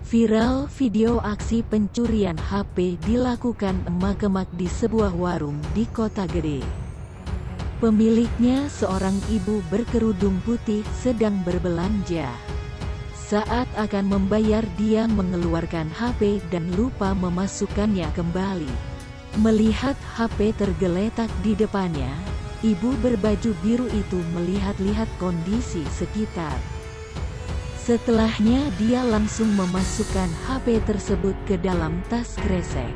Viral video aksi pencurian HP dilakukan emak-emak di sebuah warung di Kota Gede. Pemiliknya seorang ibu berkerudung putih sedang berbelanja. Saat akan membayar dia mengeluarkan HP dan lupa memasukkannya kembali. Melihat HP tergeletak di depannya, ibu berbaju biru itu melihat-lihat kondisi sekitar. Setelahnya dia langsung memasukkan HP tersebut ke dalam tas kresek.